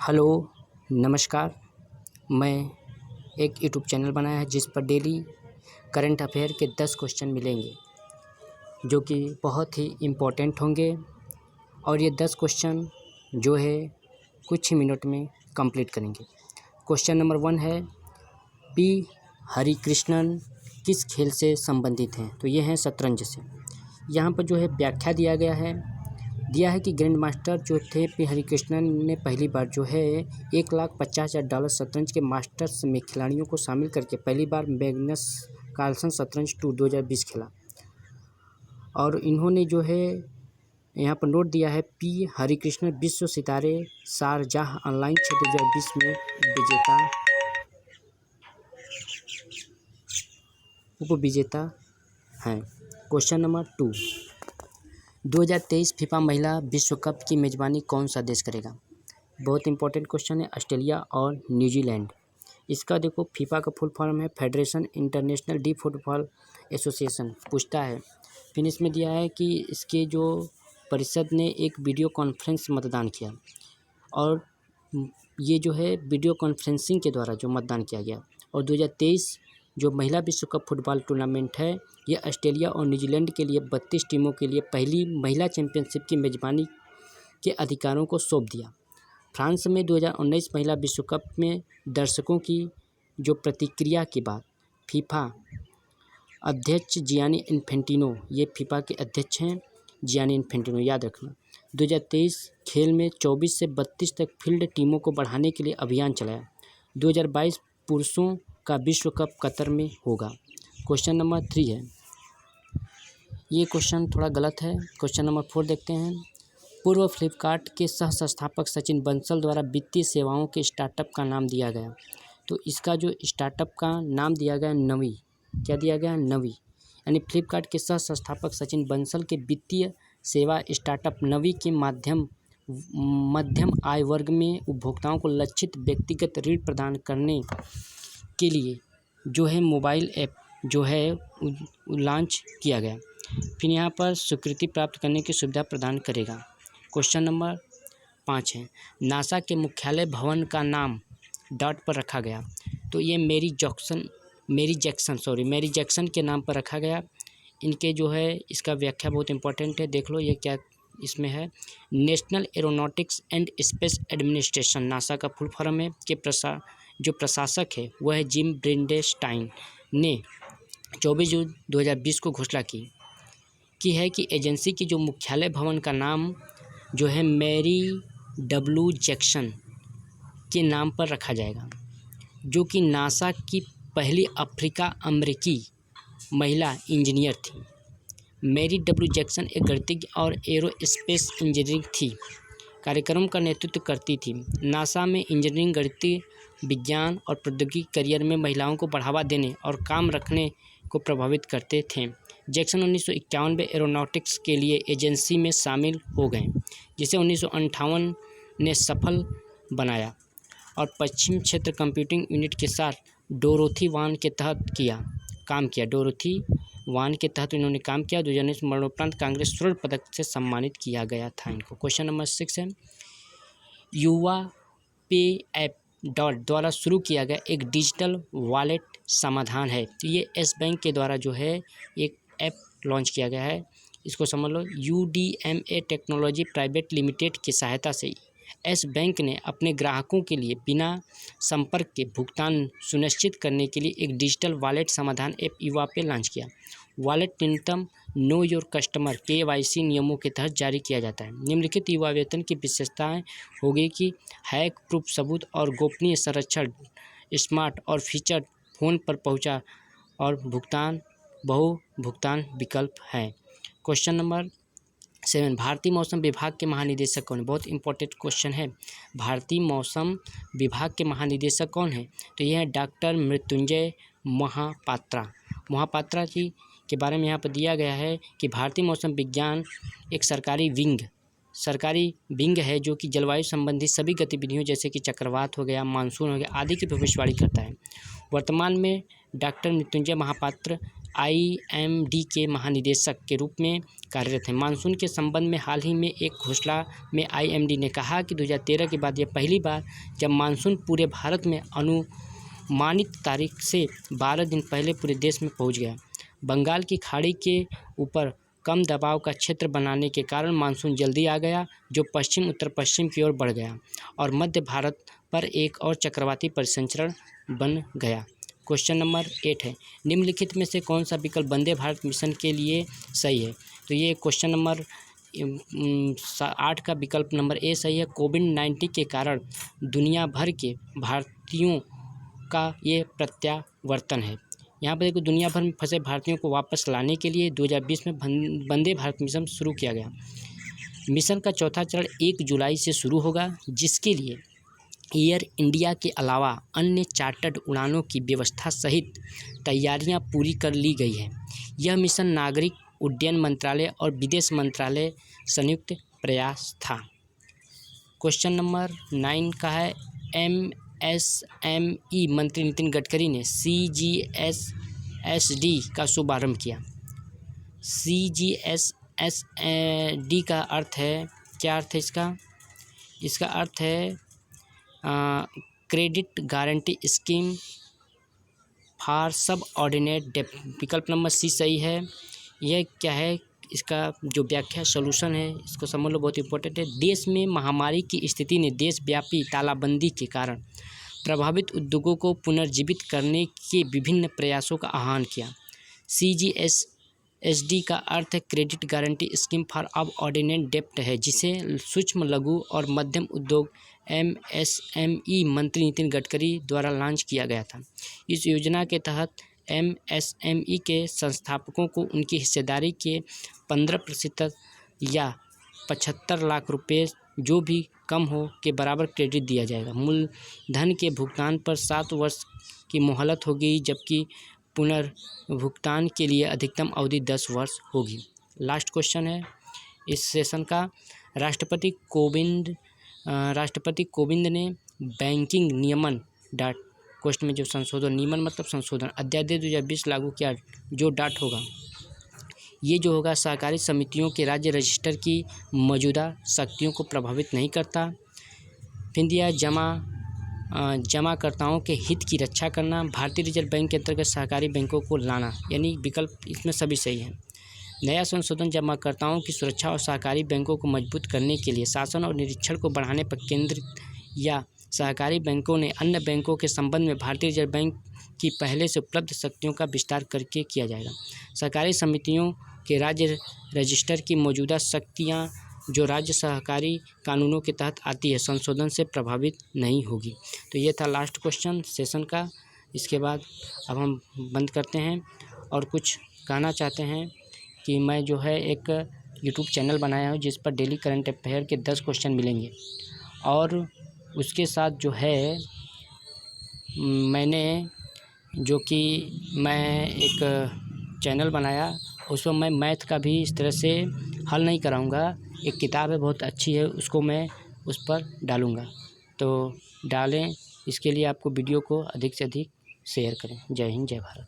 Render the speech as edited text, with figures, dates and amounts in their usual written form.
Hello, नमस्कार। मैं एक यूट्यूब चैनल बनाया है जिस पर डेली करंट अफेयर के 10 क्वेश्चन मिलेंगे जो कि बहुत ही इम्पोर्टेंट होंगे और ये 10 क्वेश्चन जो है कुछ ही मिनट में कंप्लीट करेंगे। क्वेश्चन नंबर 1 है पी हरिकृष्णन किस खेल से संबंधित हैं? तो ये हैं शतरंज से। यहाँ पर जो है व्याख्या दिया है कि ग्रैंड मास्टर जो थे पी हरिकृष्णन ने पहली बार जो है $1,50,000 शतरंज के मास्टर्स में खिलाड़ियों को शामिल करके पहली बार मैग्नस कार्लसन शतरंज टूर 2020 खेला। और इन्होंने जो है यहाँ पर नोट दिया है पी हरिकृष्णन विश्व सितारे शारजाह ऑनलाइन 2020 में उपविजेता हैं। क्वेश्चन नंबर 2, 2023 फीफा महिला विश्व कप की मेज़बानी कौन सा देश करेगा? बहुत इंपॉर्टेंट क्वेश्चन है। ऑस्ट्रेलिया और न्यूजीलैंड। इसका देखो फीफा का फुल फॉर्म है federation international D football association. पूछता है फिर इसमें दिया है कि इसके जो परिषद ने एक वीडियो कॉन्फ्रेंस मतदान किया और ये जो है वीडियो कॉन्फ्रेंसिंग के द्वारा जो मतदान किया गया। और 2023 जो महिला विश्व कप फुटबॉल टूर्नामेंट है ये ऑस्ट्रेलिया और न्यूजीलैंड के लिए 32 टीमों के लिए पहली महिला चैंपियनशिप की मेज़बानी के अधिकारों को सौंप दिया। फ्रांस में 2019 महिला विश्व कप में दर्शकों की जो प्रतिक्रिया के बाद फीफा अध्यक्ष जियानी इन्फेंटिनो, ये फीफा के अध्यक्ष हैं जियानी इन्फेंटिनो, याद रखना, 2023 खेल में 24 से 32 तक फील्ड टीमों को बढ़ाने के लिए अभियान चलाया। 2022 पुरुषों का विश्व कप कतर में होगा। क्वेश्चन नंबर 3 है, ये क्वेश्चन थोड़ा गलत है। क्वेश्चन नंबर 4 देखते हैं। पूर्व फ्लिपकार्ट के सह संस्थापक सचिन बंसल द्वारा वित्तीय सेवाओं के स्टार्टअप का नाम दिया गया। तो इसका जो स्टार्टअप का नाम दिया गया नवी। क्या दिया गया? नवी। यानी फ्लिपकार्ट के सह संस्थापक सचिन बंसल के वित्तीय सेवा स्टार्टअप नवी के मध्यम आय वर्ग में उपभोक्ताओं को लक्षित व्यक्तिगत ऋण प्रदान करने के लिए जो है मोबाइल ऐप जो है लॉन्च किया गया। फिर यहाँ पर स्वीकृति प्राप्त करने की सुविधा प्रदान करेगा। क्वेश्चन नंबर 5 है, नासा के मुख्यालय भवन का नाम डॉट पर रखा गया। तो ये मैरी जैक्सन के नाम पर रखा गया। इनके जो है इसका व्याख्या बहुत इंपॉर्टेंट है, देख लो ये क्या इसमें है। National aeronautics and space administration NASA का फुल फॉर्म है के जो प्रशासक है वह है जिम ब्रिंडेस्टाइन ने 24 जून 2020 को घोषणा की है कि एजेंसी की जो मुख्यालय भवन का नाम जो है मैरी डब्ल्यू जैक्सन के नाम पर रखा जाएगा, जो कि नासा की पहली अफ्रीका अमेरिकी महिला इंजीनियर थी। मैरी डब्ल्यू जैक्सन एक गणितज्ञ और एरोस्पेस इंजीनियर थी, कार्यक्रम का नेतृत्व करती थी। नासा में इंजीनियरिंग, गणितीय विज्ञान और प्रौद्योगिकी करियर में महिलाओं को बढ़ावा देने और काम रखने को प्रभावित करते थे। जैक्सन 1951 में एरोनॉटिक्स के लिए एजेंसी में शामिल हो गए, जिसे 1958 ने सफल बनाया और पश्चिम क्षेत्र कंप्यूटिंग यूनिट के साथ डोरोथी वान के तहत काम किया। डोरोथी वान के तहत इन्होंने काम किया। 2019 मरणोपरांत कांग्रेस स्वर्ण पदक से सम्मानित किया गया था इनको। क्वेश्चन नंबर 6 है, युवा पे ऐप द्वारा शुरू किया गया एक डिजिटल वॉलेट समाधान है। तो ये एस बैंक के द्वारा जो है एक ऐप लॉन्च किया गया है, इसको समझ लो। UDMA टेक्नोलॉजी प्राइवेट लिमिटेड की सहायता से एस बैंक ने अपने ग्राहकों के लिए बिना संपर्क के भुगतान सुनिश्चित करने के लिए एक डिजिटल वॉलेट समाधान ऐप युवा पे लॉन्च किया। वॉलेट न्यूनतम नो योर कस्टमर KYC नियमों के तहत जारी किया जाता है। निम्नलिखित युवा वेतन की विशेषताएं होगी कि हैक प्रूफ सबूत और गोपनीय संरक्षण, स्मार्ट और फीचर फ़ोन पर पहुंचा और बहु भुगतान विकल्प है। क्वेश्चन नंबर 7, भारतीय मौसम विभाग के महानिदेशक कौन है? बहुत इंपॉर्टेंट क्वेश्चन है। भारतीय मौसम विभाग के महानिदेशक कौन है? तो यह है डॉक्टर मृत्युंजय मोहापात्रा जी के बारे में यहाँ पर दिया गया है कि भारतीय मौसम विज्ञान एक सरकारी विंग है जो कि जलवायु संबंधी सभी गतिविधियों जैसे कि चक्रवात हो गया, मानसून हो गया आदि की भविष्यवाणी करता है। वर्तमान में डॉक्टर मृत्युंजय महापात्र IMD के महानिदेशक के रूप में कार्यरत हैं। मानसून के संबंध में हाल ही में एक घोषणा में IMD ने कहा कि 2013 के बाद यह पहली बार जब मानसून पूरे भारत में अनुमानित तारीख से 12 दिन पहले पूरे देश में पहुंच गया। बंगाल की खाड़ी के ऊपर कम दबाव का क्षेत्र बनाने के कारण मानसून जल्दी आ गया, जो पश्चिम उत्तर पश्चिम की ओर बढ़ गया और मध्य भारत पर एक और चक्रवाती परिसंचरण बन गया। क्वेश्चन नंबर 8 है, निम्नलिखित में से कौन सा विकल्प वंदे भारत मिशन के लिए सही है? तो ये क्वेश्चन नंबर 8 का विकल्प नंबर ए सही है। कोविड-19 के कारण दुनिया भर के भारतीयों का ये प्रत्यावर्तन है। यहाँ पर देखो, दुनिया भर में फंसे भारतीयों को वापस लाने के लिए 2020 में वंदे भारत मिशन शुरू किया गया। मिशन का चौथा चरण 1 जुलाई से शुरू होगा, जिसके लिए एयर इंडिया के अलावा अन्य चार्टर्ड उड़ानों की व्यवस्था सहित तैयारियां पूरी कर ली गई हैं। यह मिशन नागरिक उड्डयन मंत्रालय और विदेश मंत्रालय संयुक्त प्रयास था। क्वेश्चन नंबर 9 का है, MSME मंत्री नितिन गडकरी ने CGSSD का शुभारंभ किया। CGSSD का अर्थ है, क्या अर्थ है इसका? इसका अर्थ है क्रेडिट गारंटी स्कीम फॉर सब ऑर्डिनेट डेट। विकल्प नंबर सी सही है। यह क्या है, इसका जो व्याख्या सोल्यूशन है इसको समझ लो, बहुत इंपॉर्टेंट है। देश में महामारी की स्थिति ने देशव्यापी तालाबंदी के कारण प्रभावित उद्योगों को पुनर्जीवित करने के विभिन्न प्रयासों का आह्वान किया। CGSSD का अर्थ क्रेडिट गारंटी स्कीम फॉर अब ऑर्डिनेट डेप्ट है, जिसे सूक्ष्म लघु और मध्यम उद्योग MSME मंत्री नितिन गडकरी द्वारा लॉन्च किया गया था। इस योजना के तहत MSME के संस्थापकों को उनकी हिस्सेदारी के 15% या 75 लाख रुपये, जो भी कम हो, के बराबर क्रेडिट दिया जाएगा। मूलधन के भुगतान पर 7 वर्ष की मोहलत होगी, जबकि पुनर्भुगतान के लिए अधिकतम अवधि 10 वर्ष होगी। लास्ट क्वेश्चन है इस सेशन का, राष्ट्रपति कोविंद ने बैंकिंग नियमन क्वेश्चन में जो संशोधन, नियमन मतलब संशोधन, अध्यादेश 2020 लागू किया, जो डाट होगा, ये जो होगा सहकारी समितियों के राज्य रजिस्टर की मौजूदा शक्तियों को प्रभावित नहीं करता। फिर दिया जमाकर्ताओं के हित की रक्षा करना, भारतीय रिजर्व बैंक के अंतर्गत सहकारी बैंकों को लाना, यानी विकल्प इसमें सभी सही है। नया संशोधन जमाकर्ताओं की सुरक्षा और सहकारी बैंकों को मजबूत करने के लिए शासन और निरीक्षण को बढ़ाने पर केंद्रित, या सहकारी बैंकों ने अन्य बैंकों के संबंध में भारतीय रिजर्व बैंक की पहले से उपलब्ध शक्तियों का विस्तार करके किया जाएगा। सहकारी समितियों के राज्य रजिस्टर की मौजूदा शक्तियाँ जो राज्य सहकारी कानूनों के तहत आती है, संशोधन से प्रभावित नहीं होगी। तो ये था लास्ट क्वेश्चन सेशन का। इसके बाद अब हम बंद करते हैं और कुछ कहना चाहते हैं कि मैं जो है एक यूट्यूब चैनल बनाया हूँ, जिस पर डेली करंट अफेयर के 10 क्वेश्चन मिलेंगे, और उसके साथ जो है मैं एक चैनल बनाया, उसमें मैं मैथ का भी इस तरह से हल नहीं कराऊंगा। एक किताब है, बहुत अच्छी है, उसको मैं उस पर डालूंगा। तो डालें, इसके लिए आपको वीडियो को अधिक से अधिक शेयर करें। जय हिंद, जय भारत।